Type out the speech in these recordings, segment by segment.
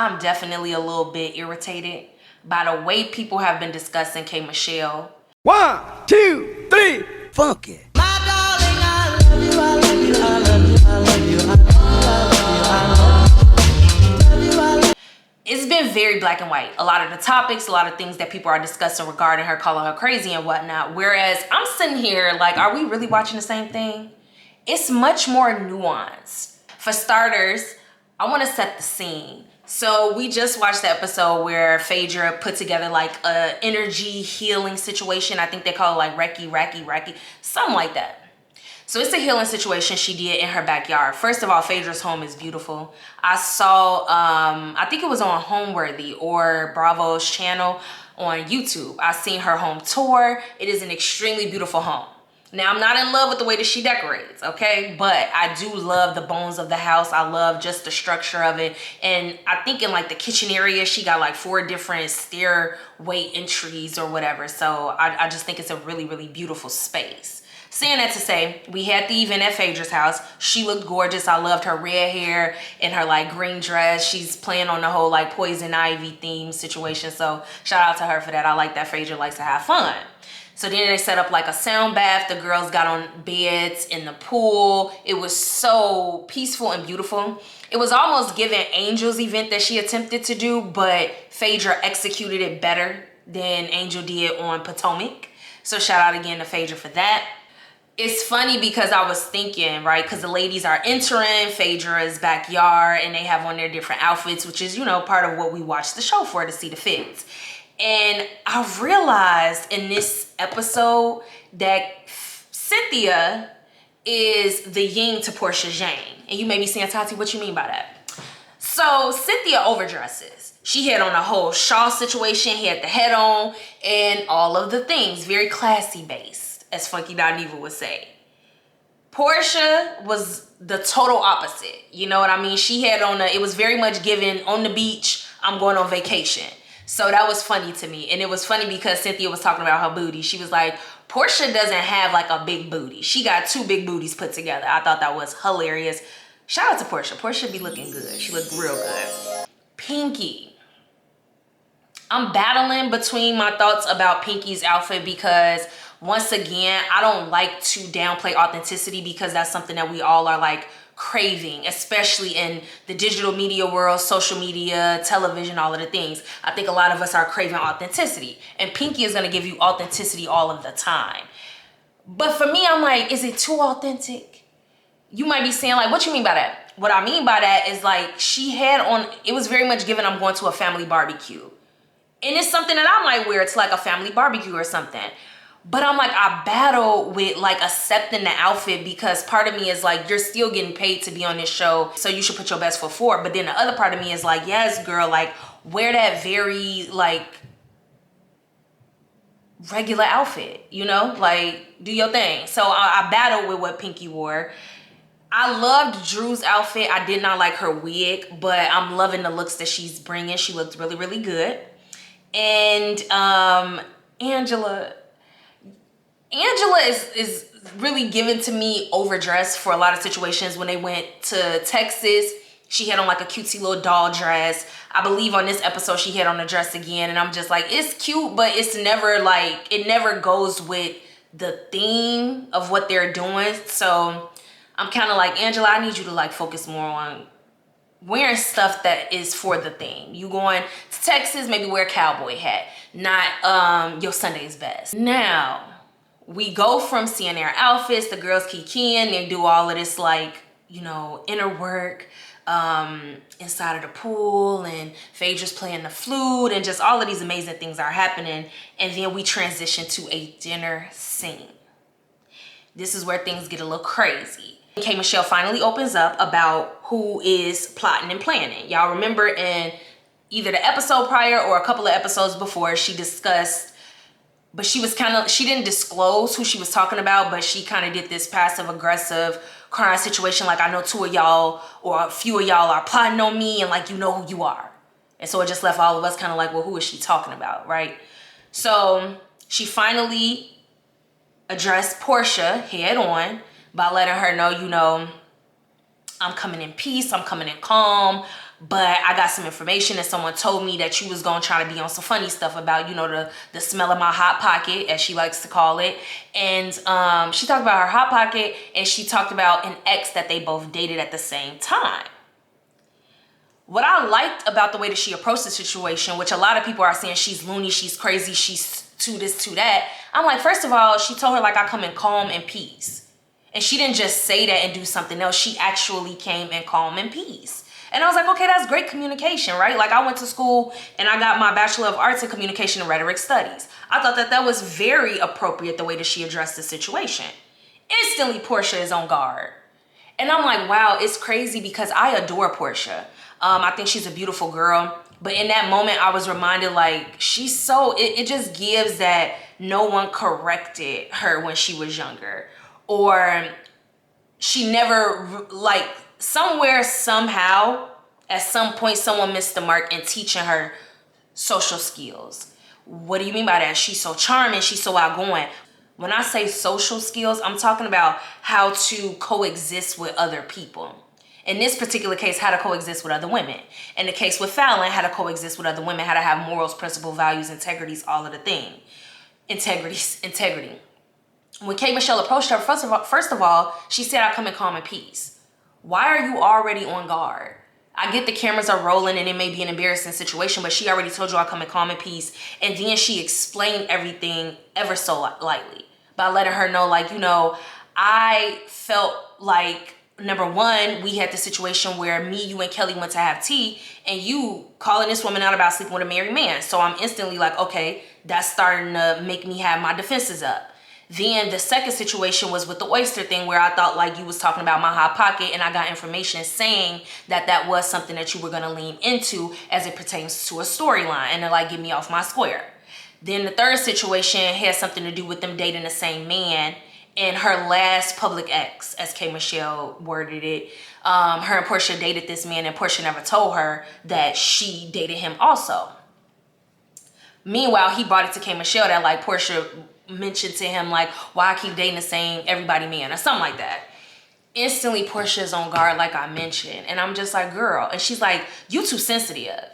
I'm definitely a little bit irritated by the way people have been discussing K.Michelle. 1, 2, 3, funk it. My darling, I love you, I love you, I love you, I love you, I love you, I love you, I love you. It's been very black and white. A lot of the topics, a lot of things that people are discussing regarding her, calling her crazy and whatnot. Whereas I'm sitting here like, are we really watching the same thing? It's much more nuanced. For starters, I want to set the scene. So we just watched the episode where Phaedra put together like a energy healing situation. I think they call it like Reiki, something like that. So it's a healing situation she did in her backyard. First of all, Phaedra's home is beautiful. I saw, I think it was on Homeworthy or Bravo's channel on YouTube. I seen her home tour. It is an extremely beautiful home. Now, I'm not in love with the way that she decorates, okay? But I do love the bones of the house. I love just the structure of it. And I think in like the kitchen area, she got like 4 different stairway entries or whatever. So I just think it's a really, really beautiful space. Saying that to say, we had the event at Phaedra's house. She looked gorgeous. I loved her red hair and her like green dress. She's playing on the whole like poison ivy theme situation. So shout out to her for that. I like that Phaedra likes to have fun. So then they set up like a sound bath. The girls got on beds in the pool. It was so peaceful and beautiful. It was almost giving Angel's event that she attempted to do, but Phaedra executed it better than Angel did on Potomac. So shout out again to Phaedra for that. It's funny because I was thinking, right, because the ladies are entering Phaedra's backyard and they have on their different outfits, which is, you know, part of what we watch the show for, to see the fits. And I realized in this episode that Cynthia is the yin to Portia's yang. And you may be saying, Tati, what you mean by that? So Cynthia overdresses. She had on a whole shawl situation, had the head on, and all of the things. Very classy based, as Funky Diva would say. Portia was the total opposite. You know what I mean? She had on it was very much given on the beach, I'm going on vacation. So that was funny to me. And it was funny because Cynthia was talking about her booty. She was like, Portia doesn't have like a big booty. She got 2 big booties put together. I thought that was hilarious. Shout out to Portia. Portia be looking good. She looked real good. Pinky. I'm battling between my thoughts about Pinky's outfit because once again, I don't like to downplay authenticity because that's something that we all are like craving, especially in the digital media world, social media, television, all of the things. I think a lot of us are craving authenticity, and Pinky is gonna give you authenticity all of the time. But for me, I'm like, is it too authentic? You might be saying like, what you mean by that? What I mean by that is like, she had on, it was very much given, I'm going to a family barbecue. And it's something that I might wear. It's like a family barbecue or something. But I'm like, I battle with like accepting the outfit because part of me is like, you're still getting paid to be on this show, so you should put your best foot forward. But then the other part of me is like, yes, girl, like wear that very like regular outfit, you know, like do your thing. So I battled with what Pinky wore. I loved Drew's outfit. I did not like her wig, but I'm loving the looks that she's bringing. She looked really, really good. And Angela is really given to me overdressed for a lot of situations. When they went to Texas, she had on like a cutesy little doll dress. I believe on this episode she had on a dress again, and I'm just like, it's cute, but it's never like, it never goes with the theme of what they're doing. So I'm kind of like, Angela, I need you to like focus more on wearing stuff that is for the theme. You going to Texas, maybe wear a cowboy hat, not your Sunday's best. Now, we go from seeing their outfits, the girls kikiing, they do all of this like, you know, inner work inside of the pool, and Phaedra's playing the flute, and just all of these amazing things are happening. And then we transition to a dinner scene. This is where things get a little crazy. K.Michelle finally opens up about who is plotting and planning. Y'all remember in either the episode prior or a couple of episodes before, she discussed, but she didn't disclose who she was talking about, but she kind of did this passive aggressive crying situation. Like, I know 2 of y'all or a few of y'all are plotting on me, and like, you know who you are. And so it just left all of us kind of like, well, who is she talking about, right? So she finally addressed Portia head on by letting her know, you know, I'm coming in peace, I'm coming in calm, but I got some information and someone told me that you was gonna try to be on some funny stuff about, you know, the smell of my hot pocket, as she likes to call it. And she talked about her hot pocket, and she talked about an ex that they both dated at the same time. What I liked about the way that she approached the situation, which a lot of people are saying she's loony, she's crazy, she's to this, to that. I'm like, first of all, she told her like, I come in calm and peace. And she didn't just say that and do something else. She actually came in calm and peace. And I was like, okay, that's great communication, right? Like, I went to school and I got my Bachelor of Arts in Communication and Rhetoric Studies. I thought that that was very appropriate, the way that she addressed the situation. Instantly, Portia is on guard. And I'm like, wow, it's crazy because I adore Portia. I think she's a beautiful girl. But in that moment, I was reminded, like, she's so, it just gives that no one corrected her when she was younger. Or she never, like, somewhere, somehow, at some point, someone missed the mark in teaching her social skills. What do you mean by that? She's so charming, she's so outgoing. When I say social skills, I'm talking about how to coexist with other people. In this particular case, how to coexist with other women. In the case with Fallon, how to coexist with other women, how to have morals, principles, values, integrities, all of the thing. Integrity. When k.michelle approached her, first of all, she said, I come in calm and peace. Why are you already on guard? I get the cameras are rolling and it may be an embarrassing situation, but she already told you I come in calm and peace. And then she explained everything ever so lightly by letting her know, like, you know, I felt like, number one, we had the situation where me, you, and Kelly went to have tea, and you calling this woman out about sleeping with a married man. So I'm instantly like, okay, that's starting to make me have my defenses up. Then the second situation was with the oyster thing, where I thought like you was talking about my hot pocket, and I got information saying that that was something that you were gonna lean into as it pertains to a storyline and to like get me off my square. Then the third situation had something to do with them dating the same man. And her last public ex, as k.michelle worded it, her and Portia dated this man, and Portia never told her that she dated him also. Meanwhile, he brought it to k.michelle that like Portia mentioned to him like, why I keep dating the same everybody man or something like that. Instantly, Portia's on guard, like I mentioned. And I'm just like, girl. And she's like, you too sensitive.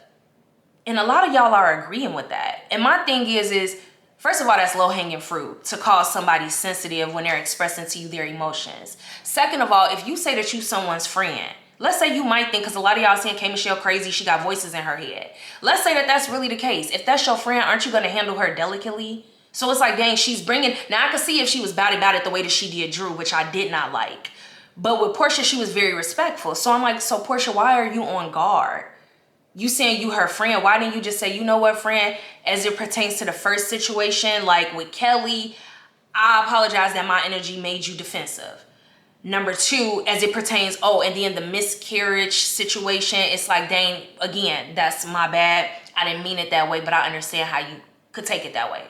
And a lot of y'all are agreeing with that. And my thing is, first of all, that's low-hanging fruit to call somebody sensitive when they're expressing to you their emotions. Second of all, if you say that you someone's friend, let's say you might think, because a lot of y'all saying k.michelle crazy, she got voices in her head. Let's say that that's really the case. If that's your friend, aren't you going to handle her delicately? So it's like, dang, she's bringing... Now, I could see if she was bad about it the way that she did Drew, which I did not like. But with Portia, she was very respectful. So I'm like, so Portia, why are you on guard? You saying you her friend, why didn't you just say, you know what, friend, as it pertains to the first situation, like with Kelly, I apologize that my energy made you defensive. Number two, as it pertains, and then the miscarriage situation, it's like, dang, again, that's my bad. I didn't mean it that way, but I understand how you could take it that way.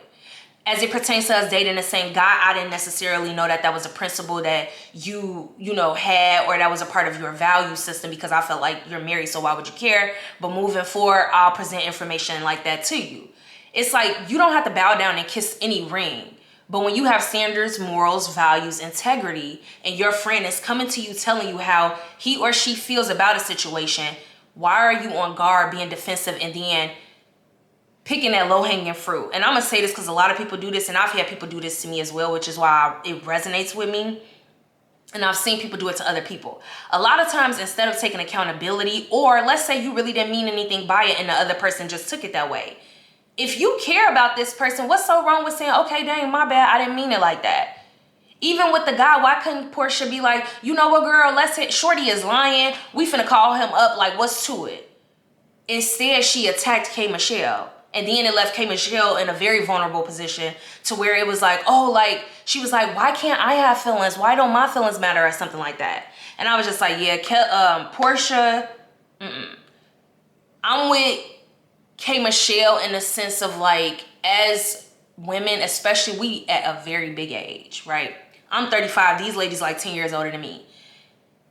As it pertains to us dating the same guy, I didn't necessarily know that that was a principle that you had, or that was a part of your value system, because I felt like you're married, so why would you care? But moving forward, I'll present information like that to you. It's like, you don't have to bow down and kiss any ring. But when you have standards, morals, values, integrity, and your friend is coming to you telling you how he or she feels about a situation, why are you on guard, being defensive, and then picking that low-hanging fruit? And I'm gonna say this because a lot of people do this, and I've had people do this to me as well, which is why it resonates with me. And I've seen people do it to other people. A lot of times, instead of taking accountability, or let's say you really didn't mean anything by it and the other person just took it that way. If you care about this person, what's so wrong with saying, okay, dang, my bad, I didn't mean it like that? Even with the guy, why couldn't Portia be like, you know what, girl, let's hit, Shorty is lying, we finna call him up, like, what's to it? Instead, she attacked k.michelle. And then it left k.michelle in a very vulnerable position, to where it was like, she was like, why can't I have feelings? Why don't my feelings matter, or something like that? And I was just like, yeah, Portia, I'm with k.michelle in the sense of like, as women, especially, we at a very big age, right? I'm 35, these ladies like 10 years older than me.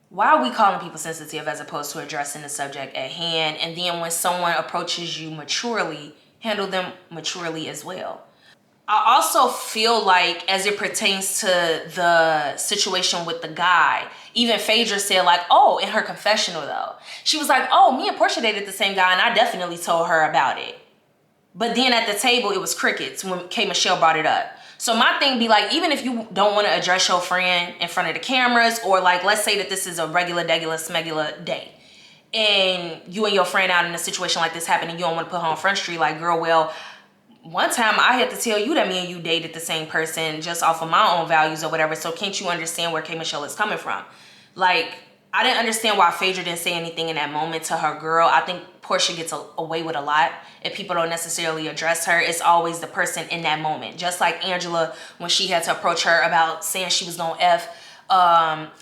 Why are we calling people sensitive as opposed to addressing the subject at hand? And then when someone approaches you maturely, handle them maturely as well. I also feel like, as it pertains to the situation with the guy, even Phaedra said like, oh, in her confessional though, she was like, oh, me and Portia dated the same guy and I definitely told her about it. But then at the table, it was crickets when K.Michelle brought it up. So my thing be like, even if you don't want to address your friend in front of the cameras, or like, let's say that this is a regular, degular, smegular day, and you and your friend out in a situation like this happened and you don't want to put her on Front Street, like, girl, well, one time I had to tell you that me and you dated the same person just off of my own values or whatever. So can't you understand where K.Michelle is coming from? Like, I didn't understand why Phaedra didn't say anything in that moment to her girl. I think Portia gets away with a lot. If people don't necessarily address her, it's always the person in that moment. Just like Angela, when she had to approach her about saying she was gonna F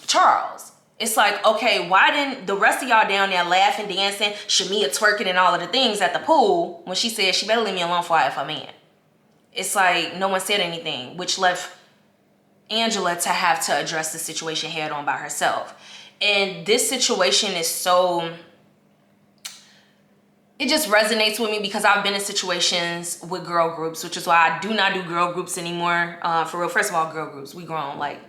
Charles. It's like, okay, why didn't the rest of y'all down there laughing, dancing, Shamia twerking and all of the things at the pool when she said she better leave me alone before I F a man? It's like no one said anything, which left Angela to have to address the situation head on by herself. And this situation is so, it just resonates with me because I've been in situations with girl groups, which is why I do not do girl groups anymore. For real, first of all, girl groups, we grown, like,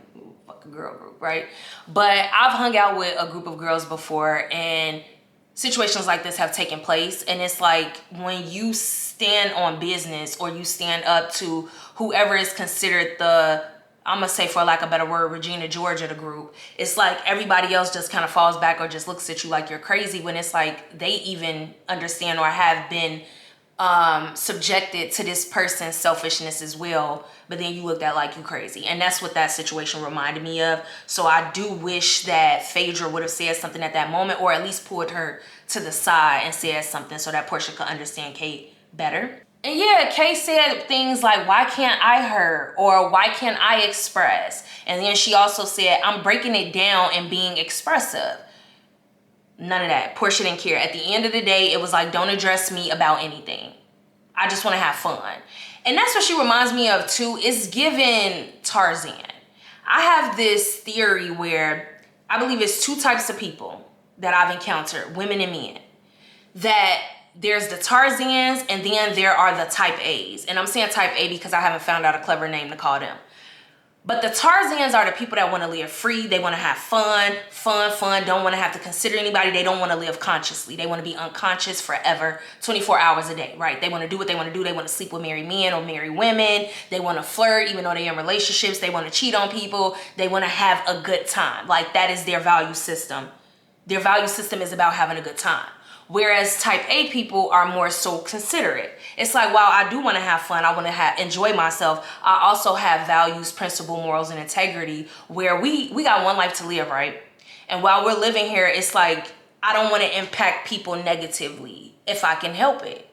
fuck a girl group, right? But I've hung out with a group of girls before and situations like this have taken place. And it's like when you stand on business or you stand up to whoever is considered the, I'm gonna say for lack of a better word, Regina George of the group, it's like everybody else just kind of falls back or just looks at you like you're crazy when it's like they even understand or have been subjected to this person's selfishness as well, but then you looked at like you crazy. And that's what that situation reminded me of. So I do wish that Phaedra would have said something at that moment, or at least pulled her to the side and said something so that Portia could understand Kate better. And yeah, Kay said things like, why can't I hurt? Or why can't I express? And then she also said, I'm breaking it down and being expressive. None of that. Portia didn't care. At the end of the day, it was like, don't address me about anything. I just want to have fun. And that's what she reminds me of too. It's given Tarzan. I have this theory where I believe it's two types of people that I've encountered, women and men, that there's the Tarzans and then there are the type A's. And I'm saying type A because I haven't found out a clever name to call them. But the Tarzans are the people that want to live free. They want to have fun, don't want to have to consider anybody. They don't want to live consciously. They want to be unconscious forever, 24 hours a day, right? They want to do what they want to do. They want to sleep with married men or married women. They want to flirt even though they're in relationships. They want to cheat on people. They want to have a good time. Like, that is their value system. Their value system is about having a good time. Whereas type A people are more so considerate. It's like, while I do want to have fun, I want to enjoy myself, I also have values, principle, morals, and integrity where we got one life to live, right? And while we're living here, it's like, I don't want to impact people negatively if I can help it.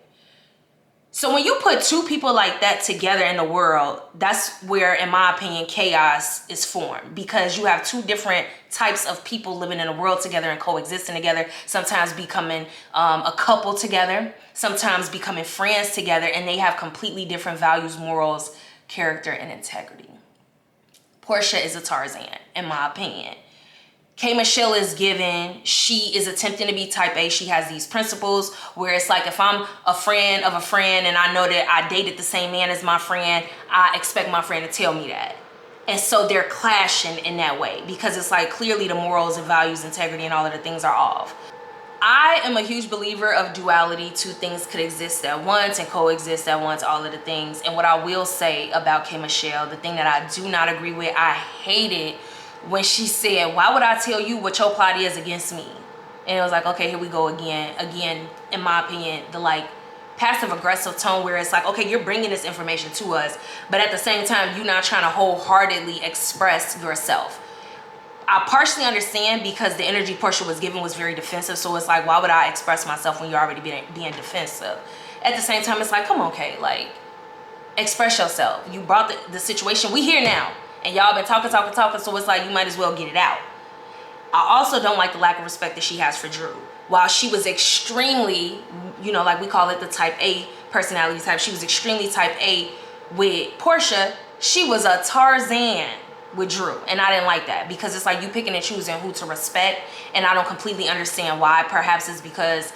So when you put two people like that together in the world, that's where, in my opinion, chaos is formed, because you have two different types of people living in a world together and coexisting together, sometimes becoming a couple together, sometimes becoming friends together, and they have completely different values, morals, character, and integrity. Portia is a Tarzan, in my opinion. K.Michelle is given, she is attempting to be type A. She has these principles where it's like, if I'm a friend of a friend and I know that I dated the same man as my friend, I expect my friend to tell me that. And so they're clashing in that way because it's like, clearly the morals and values, integrity, and all of the things are off. I am a huge believer of duality. Two things could exist at once and coexist at once, all of the things. And what I will say about K.Michelle, the thing that I do not agree with, I hate it when she said, why would I tell you what your plot is against me? And it was like, okay, here we go again. Again, in my opinion, the like passive aggressive tone where it's like, okay, you're bringing this information to us, but at the same time, you're not trying to wholeheartedly express yourself. I partially understand because the energy Portia was given was very defensive. So it's like, why would I express myself when you're already being defensive? At the same time, it's like, come on, Kay, like, express yourself. You brought the situation. We here now. And y'all been talking, so it's like, you might as well get it out. I also don't like the lack of respect that she has for Drew. While she was extremely, you know, like we call it the type A personality type, she was extremely type A with Portia, she was a Tarzan with Drew. And I didn't like that because it's like you picking and choosing who to respect. And I don't completely understand why. Perhaps it's because,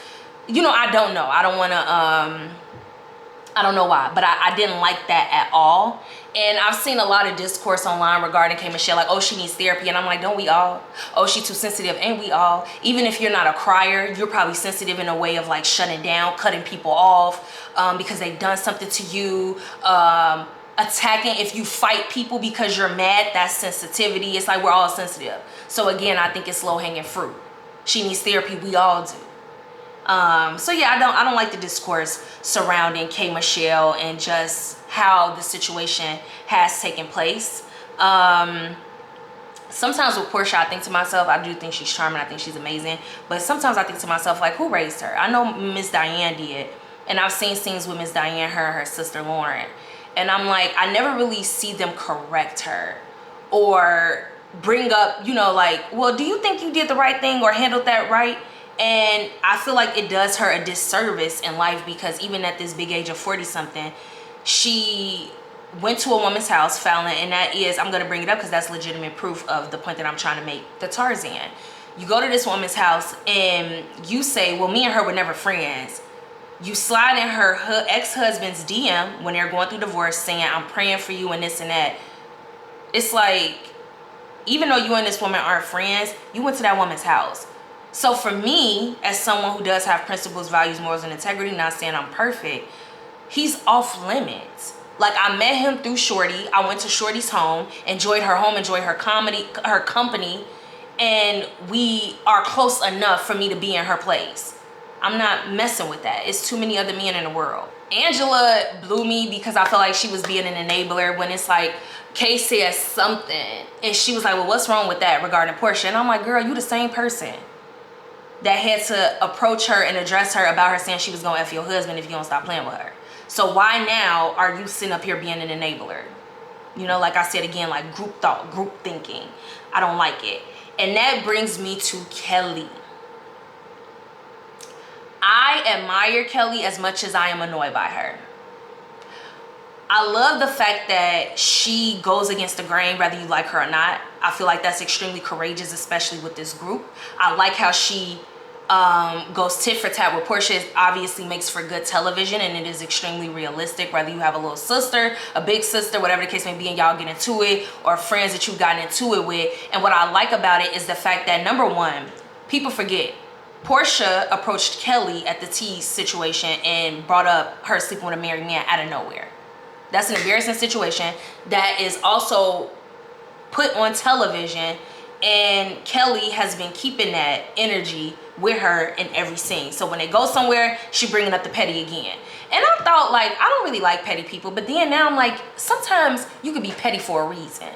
you know, I don't know. I don't want to I don't know why, but I didn't like that at all. And I've seen a lot of discourse online regarding k.michelle, like, oh, she needs therapy. And I'm like, don't we all? Oh, she's too sensitive. Ain't we all? Even if you're not a crier, you're probably sensitive in a way of like shutting down, cutting people off because they've done something to you. Attacking, if you fight people because you're mad, that's sensitivity. It's like we're all sensitive. So again, I think it's low-hanging fruit. She needs therapy. We all do. So yeah, I don't like the discourse surrounding k.michelle and just how the situation has taken place. Sometimes with Portia, I think to myself, I do think she's charming, I think she's amazing, but sometimes I think to myself, like, who raised her? I know Miss Diane did, and I've seen scenes with Miss Diane, her and her sister Lauren, and I'm like, I never really see them correct her or bring up, you know, like, well, do you think you did the right thing or handled that right? And I feel like it does her a disservice in life, because even at this big age of 40 something, she went to a woman's house, Fallon, and that is, I'm gonna bring it up because that's legitimate proof of the point that I'm trying to make, the Tarzan. You go to this woman's house and you say, well, me and her were never friends. You slide in her ex-husband's DM when they're going through divorce saying, I'm praying for you and this and that. It's like, even though you and this woman aren't friends, you went to that woman's house. So for me, as someone who does have principles, values, morals, and integrity, not saying I'm perfect, he's off limits. Like, I met him through Shorty. I went to Shorty's home, enjoyed her home, enjoyed her comedy, her company, and we are close enough for me to be in her place. I'm not messing with that. It's too many other men in the world. Angela blew me because I felt like she was being an enabler when it's like, Kay says something, and she was like, well, what's wrong with that regarding Portia? And I'm like, girl, you the same person that had to approach her and address her about her saying she was gonna F your husband if you don't stop playing with her. So why now are you sitting up here being an enabler? You know, like I said again, like group thought, group thinking. I don't like it. And that brings me to Kelly. I admire Kelly as much as I am annoyed by her. I love the fact that she goes against the grain, whether you like her or not. I feel like that's extremely courageous, especially with this group. I like how she goes tit for tat with Portia. It obviously makes for good television, and it is extremely realistic, whether you have a little sister, a big sister, whatever the case may be, and y'all get into it, or friends that you've gotten into it with. And what I like about it is the fact that, number one, people forget, Portia approached Kelly at the tea situation and brought up her sleeping with a married man out of nowhere. That's an embarrassing situation that is also put on television, and Kelly has been keeping that energy with her in every scene. So when they go somewhere, she bringing up the petty again. And I thought, like, I don't really like petty people, but then now I'm like, sometimes you could be petty for a reason.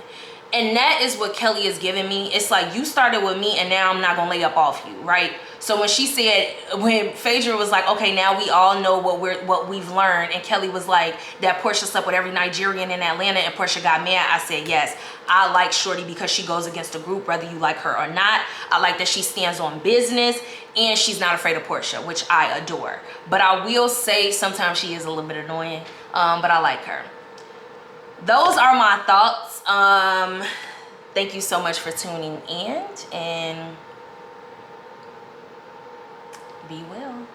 And that is what Kelly is giving me. It's like, you started with me and now I'm not gonna lay up off you, right? So when she said, when Phaedra was like, okay, now we all know what we've learned, and Kelly was like, that Portia slept with every Nigerian in Atlanta and Portia got mad, I said, yes, I like Shorty because she goes against the group, whether you like her or not. I like that she stands on business and she's not afraid of Portia, which I adore. But I will say sometimes she is a little bit annoying, but I like her. Those are my thoughts. Thank you so much for tuning in, and be well.